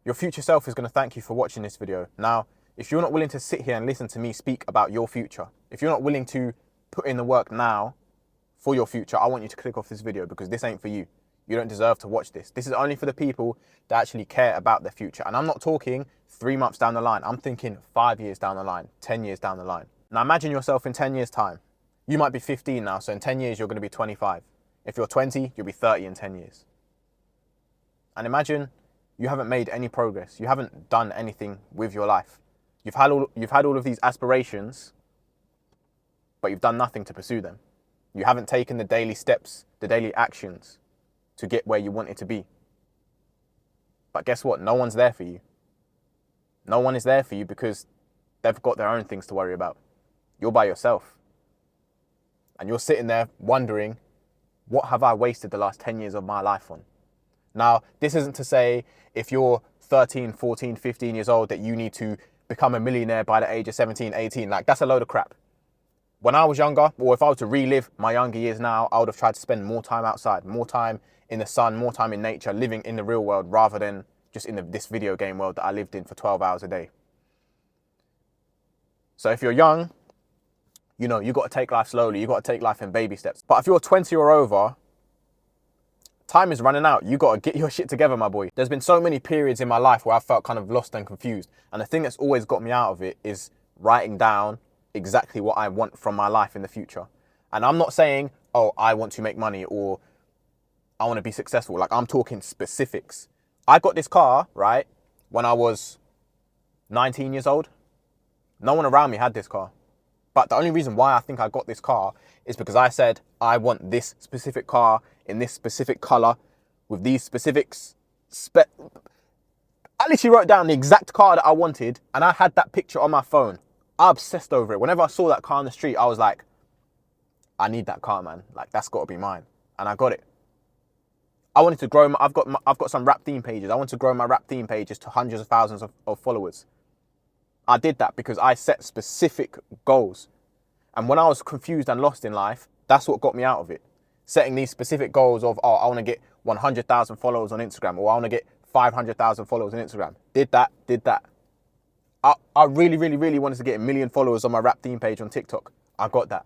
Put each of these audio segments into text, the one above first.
Your future self is going to thank you for watching this video. Now, if you're not willing to sit here and listen to me speak about your future, if you're not willing to put in the work now for your future, I want you to click off this video because this ain't for you. You don't deserve to watch this. This is only for the people that actually care about their future. And I'm not talking 3 months down the line. I'm thinking 5 years down the line, 10 years down the line. Now imagine yourself in 10 years time. You might be 15 now, so in 10 years, you're going to be 25. If you're 20, you'll be 30 in 10 years. And imagine you haven't made any progress. You haven't done anything with your life. You've had all of these aspirations, but you've done nothing to pursue them. You haven't taken the daily steps, the daily actions to get where you want it to be. But guess what? No one's there for you. No one is there for you because they've got their own things to worry about. You're by yourself. And you're sitting there wondering, what have I wasted the last 10 years of my life on? Now, this isn't to say if you're 13, 14, 15 years old that you need to become a millionaire by the age of 17, 18. Like, that's a load of crap. When I was younger, or if I were to relive my younger years now, I would have tried to spend more time outside, more time in the sun, more time in nature, living in the real world rather than just in this video game world that I lived in for 12 hours a day. So if you're young, you know, you got to take life slowly. You got to take life in baby steps. But if you're 20 or over, time is running out. You got to get your shit together, my boy. There's been so many periods in my life where I felt kind of lost and confused. And the thing that's always got me out of it is writing down exactly what I want from my life in the future. And I'm not saying, oh, I want to make money or I want to be successful. Like, I'm talking specifics. I got this car, right, when I was 19 years old. No one around me had this car. But the only reason why I think I got this car is because I said, I want this specific car in this specific color with these specifics. I literally wrote down the exact car that I wanted and I had that picture on my phone. I obsessed over it. Whenever I saw that car on the street, I was like, I need that car, man. Like, that's got to be mine. And I got it. I wanted to grow I've got some rap theme pages. I want to grow my rap theme pages to hundreds of thousands of followers. I did that because I set specific goals. And when I was confused and lost in life, that's what got me out of it. Setting these specific goals of, oh, I want to get 100,000 followers on Instagram, or I want to get 500,000 followers on Instagram. Did that. I really, really, really wanted to get 1 million followers on my rap theme page on TikTok. I got that.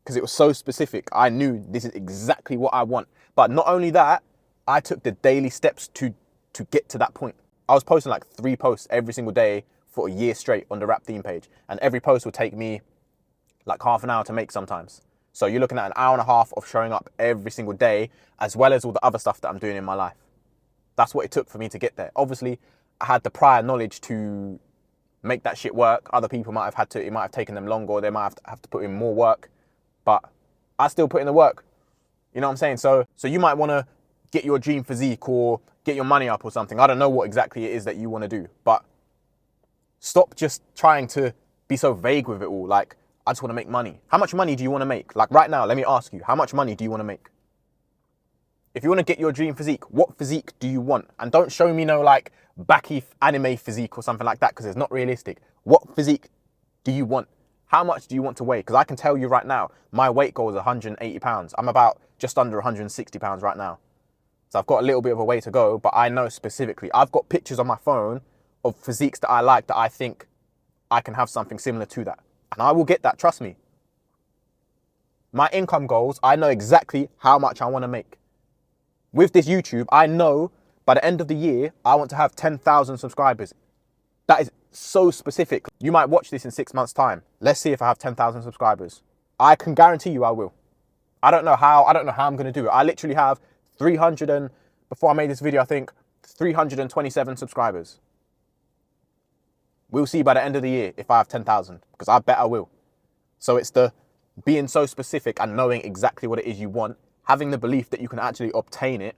Because it was so specific. I knew this is exactly what I want. But not only that, I took the daily steps to get to that point. I was posting like 3 posts every single day for a year straight on the rap theme page. And every post would take me like half an hour to make sometimes. So you're looking at an hour and a half of showing up every single day, as well as all the other stuff that I'm doing in my life. That's what it took for me to get there. Obviously, I had the prior knowledge to make that shit work. Other people might have had to, it might have taken them longer, or they might have to put in more work. But I still put in the work. You know what I'm saying? So you might want to get your dream physique or get your money up or something. I don't know what exactly it is that you want to do, but stop just trying to be so vague with it all. Like, I just want to make money. How much money do you want to make? Like right now, let me ask you, how much money do you want to make? If you want to get your dream physique, what physique do you want? And don't show me no like backy anime physique or something like that, because it's not realistic. What physique do you want? How much do you want to weigh? Because I can tell you right now, my weight goal is 180 pounds. I'm about just under 160 pounds right now. So I've got a little bit of a way to go, but I know specifically. I've got pictures on my phone of physiques that I like, that I think I can have something similar to that. And I will get that, trust me. My income goals, I know exactly how much I want to make. With this YouTube, I know by the end of the year, I want to have 10,000 subscribers. That is so specific. You might watch this in 6 months' time. Let's see if I have 10,000 subscribers. I can guarantee you I will. I don't know how I'm going to do it. I literally have 300 and, before I made this video, I think 327 subscribers. We'll see by the end of the year if I have 10,000, because I bet I will. So it's the being so specific and knowing exactly what it is you want, having the belief that you can actually obtain it,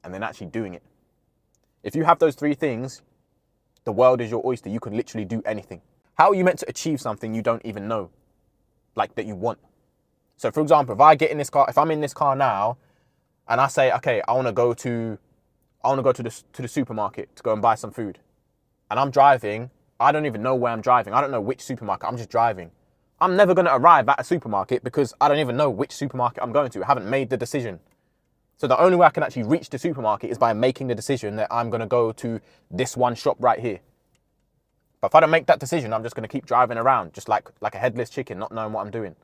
and then actually doing it. If you have those 3 things, the world is your oyster. You can literally do anything. How are you meant to achieve something you don't even know, like, that you want? So for example, if I get in this car, if I'm in this car now and I say, okay, I want to go to the supermarket to go and buy some food, and I'm driving, I don't even know where I'm driving. I don't know which supermarket. I'm just driving. I'm never going to arrive at a supermarket because I don't even know which supermarket I'm going to. I haven't made the decision. So the only way I can actually reach the supermarket is by making the decision that I'm going to go to this one shop right here. But if I don't make that decision, I'm just going to keep driving around just like a headless chicken, not knowing what I'm doing.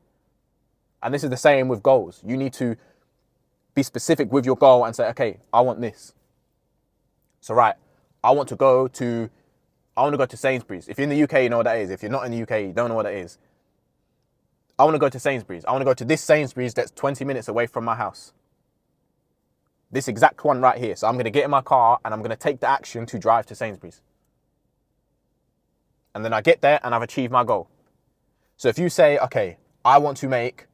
And this is the same with goals. You need to be specific with your goal and say, okay, I want this. So right, I want to go to Sainsbury's. If you're in the UK, you know what that is. If you're not in the UK, you don't know what that is. I want to go to Sainsbury's. I want to go to this Sainsbury's that's 20 minutes away from my house. This exact one right here. So I'm going to get in my car and I'm going to take the action to drive to Sainsbury's. And then I get there and I've achieved my goal. So if you say, okay, I want to make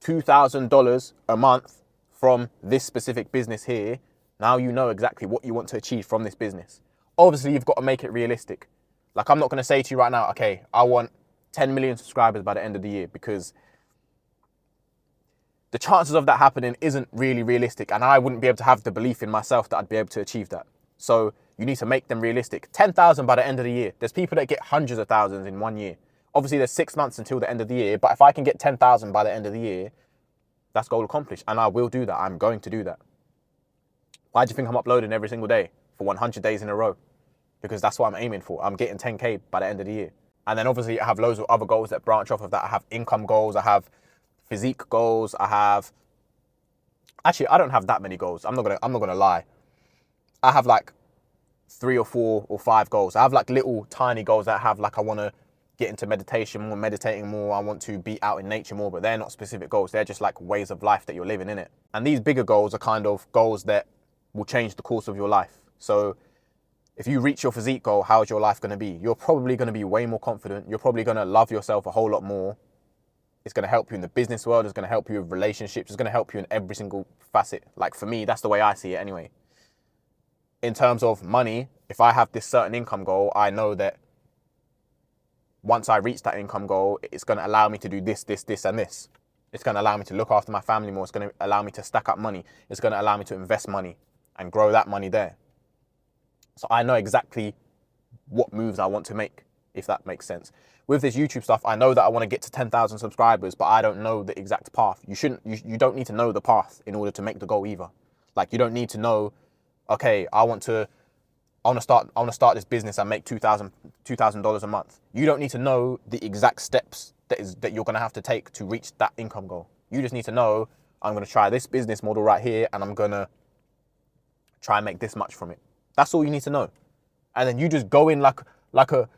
$2,000 a month from this specific business here, now you know exactly what you want to achieve from this business. Obviously, you've got to make it realistic. Like, I'm not going to say to you right now, okay, I want 10 million subscribers by the end of the year, because the chances of that happening isn't really realistic. And I wouldn't be able to have the belief in myself that I'd be able to achieve that. So you need to make them realistic. 10,000 by the end of the year. There's people that get hundreds of thousands in 1 year. Obviously, there's 6 months until the end of the year. But if I can get 10,000 by the end of the year, that's goal accomplished. And I will do that. I'm going to do that. Why do you think I'm uploading every single day for 100 days in a row? Because that's what I'm aiming for. I'm getting 10K by the end of the year. And then obviously I have loads of other goals that branch off of that. I have income goals. I have physique goals. Actually, I don't have that many goals. I'm not gonna lie. I have like 3 or 4 or 5 goals. I have like little tiny goals that I have, like I want to get into meditation more, meditating more. I want to be out in nature more, but they're not specific goals. They're just like ways of life that you're living in it. And these bigger goals are kind of goals that will change the course of your life. So if you reach your physique goal, how's your life going to be? You're probably going to be way more confident. You're probably going to love yourself a whole lot more. It's going to help you in the business world. It's going to help you with relationships. It's going to help you in every single facet. Like for me, that's the way I see it anyway. In terms of money, if I have this certain income goal, I know that once I reach that income goal, it's going to allow me to do this, this, this, and this. It's going to allow me to look after my family more. It's going to allow me to stack up money. It's going to allow me to invest money and grow that money there. So I know exactly what moves I want to make, if that makes sense. With this YouTube stuff, I know that I want to get to 10,000 subscribers, but I don't know the exact path. You don't need to know the path in order to make the goal either. Like, you don't need to know, okay, I want to start this business and make $2,000 a month. You don't need to know the exact steps that you're going to have to take to reach that income goal. You just need to know, I'm going to try this business model right here and I'm going to try and make this much from it. That's all you need to know. And then you just go in like a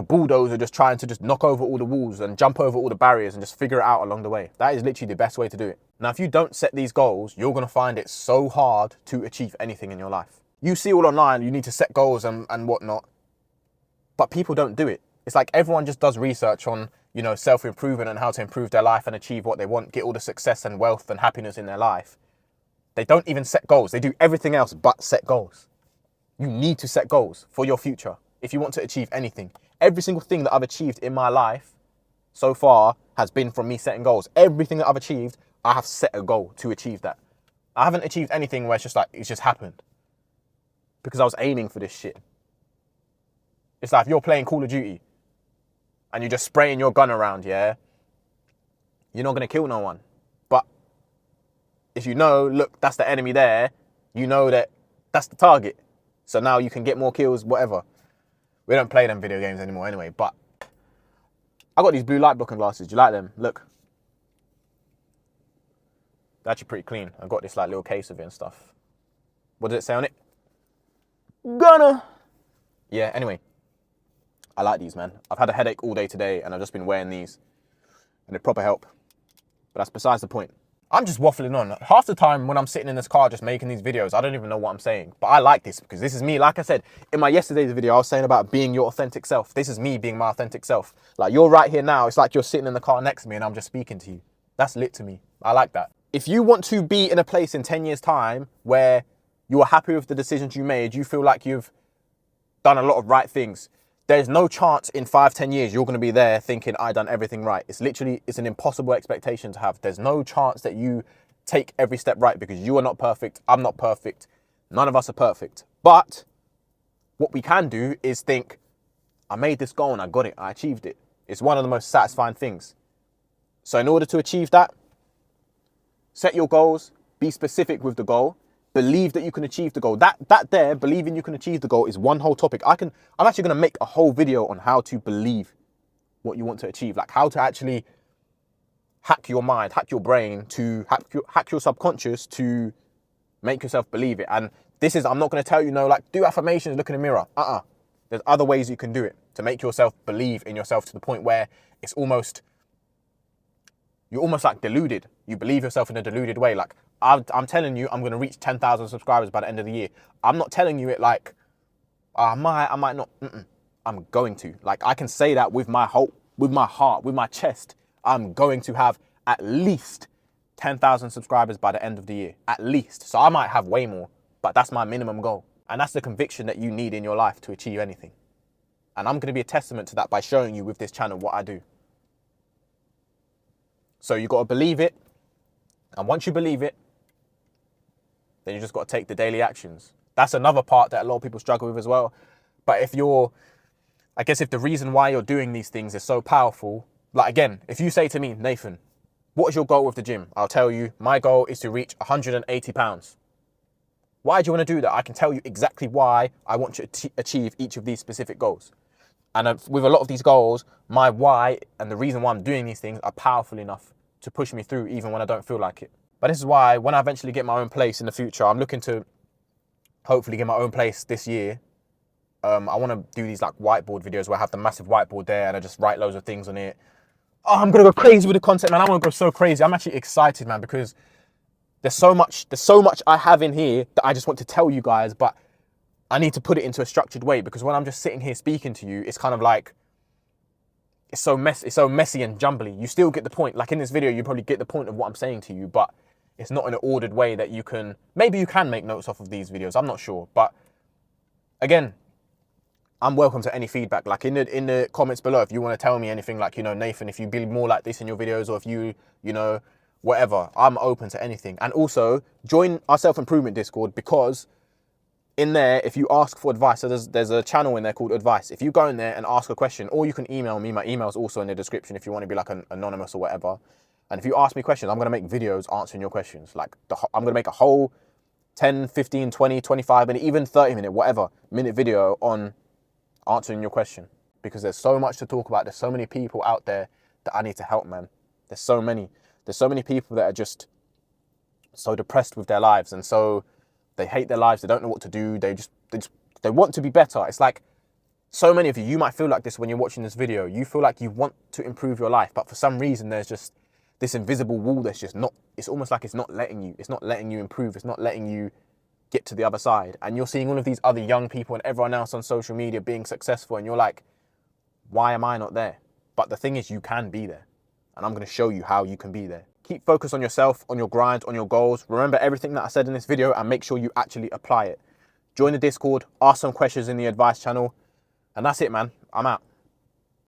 bulldozer, just trying to just knock over all the walls and jump over all the barriers and just figure it out along the way. That is literally the best way to do it. Now, if you don't set these goals, you're going to find it so hard to achieve anything in your life. You see all online, you need to set goals and whatnot, but people don't do it. It's like everyone just does research on, self-improvement and how to improve their life and achieve what they want, get all the success and wealth and happiness in their life. They don't even set goals. They do everything else but set goals. You need to set goals for your future if you want to achieve anything. Every single thing that I've achieved in my life so far has been from me setting goals. Everything that I've achieved, I have set a goal to achieve that. I haven't achieved anything where it's just like, it's just happened because I was aiming for this shit. It's like if you're playing Call of Duty and you're just spraying your gun around, yeah, you're not going to kill no one. But if you know, look, that's the enemy there, you know that that's the target. So now you can get more kills, whatever. We don't play them video games anymore anyway, but I got these blue light blocking glasses. Do you like them? Look. They're actually pretty clean. I've got this like little case of it and stuff. What does it say on it? Gonna. Yeah, anyway. I like these, man. I've had a headache all day today and I've just been wearing these and they proper help. But that's besides the point. I'm just waffling on. Half the time when I'm sitting in this car just making these videos, I don't even know what I'm saying. But I like this because this is me. Like I said, in my yesterday's video, I was saying about being your authentic self. This is me being my authentic self. Like, you're right here now. It's like you're sitting in the car next to me and I'm just speaking to you. That's lit to me. I like that. If you want to be in a place in 10 years' time where you are happy with the decisions you made, you feel like you've done a lot of right things, there's no chance in 5-10 years you're going to be there thinking I done everything right. It's an impossible expectation to have. There's no chance that you take every step right because you are not perfect. I'm not perfect. None of us are perfect. But what we can do is think, I made this goal and I got it. I achieved it. It's one of the most satisfying things. So in order to achieve that, set your goals, Be specific with the goal. Believe that you can achieve the goal. That there, believing you can achieve the goal is one whole topic. I'm actually going to make a whole video on how to believe what you want to achieve. Like how to actually hack your mind, hack your brain, to hack your subconscious to make yourself believe it. And this is, I'm not going to tell you, no, like do affirmations, look in the mirror. There's other ways you can do it to make yourself believe in yourself to the point where it's almost, you're almost like deluded. You believe yourself in a deluded way. Like I'm telling you, I'm going to reach 10,000 subscribers by the end of the year. I'm not telling you it like, I might not. I'm going to. Like I can say that with my hope, with my heart, with my chest. I'm going to have at least 10,000 subscribers by the end of the year. At least. So I might have way more, but that's my minimum goal. And that's the conviction that you need in your life to achieve anything. And I'm going to be a testament to that by showing you with this channel what I do. So you got to believe it. And once you believe it, then you just got to take the daily actions. That's another part that a lot of people struggle with as well. But if the reason why you're doing these things is so powerful, like again, if you say to me, Nathan, what is your goal with the gym? I'll tell you, my goal is to reach 180 pounds. Why do you want to do that? I can tell you exactly why I want to achieve each of these specific goals. And with a lot of these goals, my why and the reason why I'm doing these things are powerful enough to push me through even when I don't feel like it. But this is why when I eventually get my own place in the future, I'm looking to hopefully get my own place this year. I want to do these like whiteboard videos where I have the massive whiteboard there and I just write loads of things on it. Oh, I'm going to go crazy with the content, man. I want to go so crazy. I'm actually excited, man, because there's so much I have in here that I just want to tell you guys, but I need to put it into a structured way, because when I'm just sitting here speaking to you, it's kind of like, it's so messy and jumbly. You still get the point. Like in this video, you probably get the point of what I'm saying to you, but it's not in an ordered way that you can, maybe you can make notes off of these videos. I'm not sure. But again, I'm welcome to any feedback. Like in the comments below, if you want to tell me anything, like, you know, Nathan, if you be more like this in your videos, or if you know, whatever, I'm open to anything. And also join our self-improvement Discord, because in there, if you ask for advice, so there's a channel in there called Advice. If you go in there and ask a question, or you can email me, my email's also in the description if you want to be like an anonymous or whatever. And if you ask me questions, I'm going to make videos answering your questions. Like I'm going to make a whole 10, 15, 20, 25 minute, even 30 minute, whatever minute video on answering your question, because there's so much to talk about. There's so many people out there that I need to help, man. There's so many people that are just so depressed with their lives, and so they hate their lives. They don't know what to do. They want to be better. It's like so many of you might feel like this when you're watching this video. You feel like you want to improve your life, but for some reason there's just this invisible wall that's just not, it's almost like it's not letting you improve. It's not letting you get to the other side. And you're seeing all of these other young people and everyone else on social media being successful, and you're like, why am I not there? But the thing is, you can be there, and I'm going to show you how you can be there. Keep focused on yourself, on your grind, on your goals. Remember everything that I said in this video and make sure you actually apply it. Join the Discord, ask some questions in the Advice channel, and that's it, man. I'm out.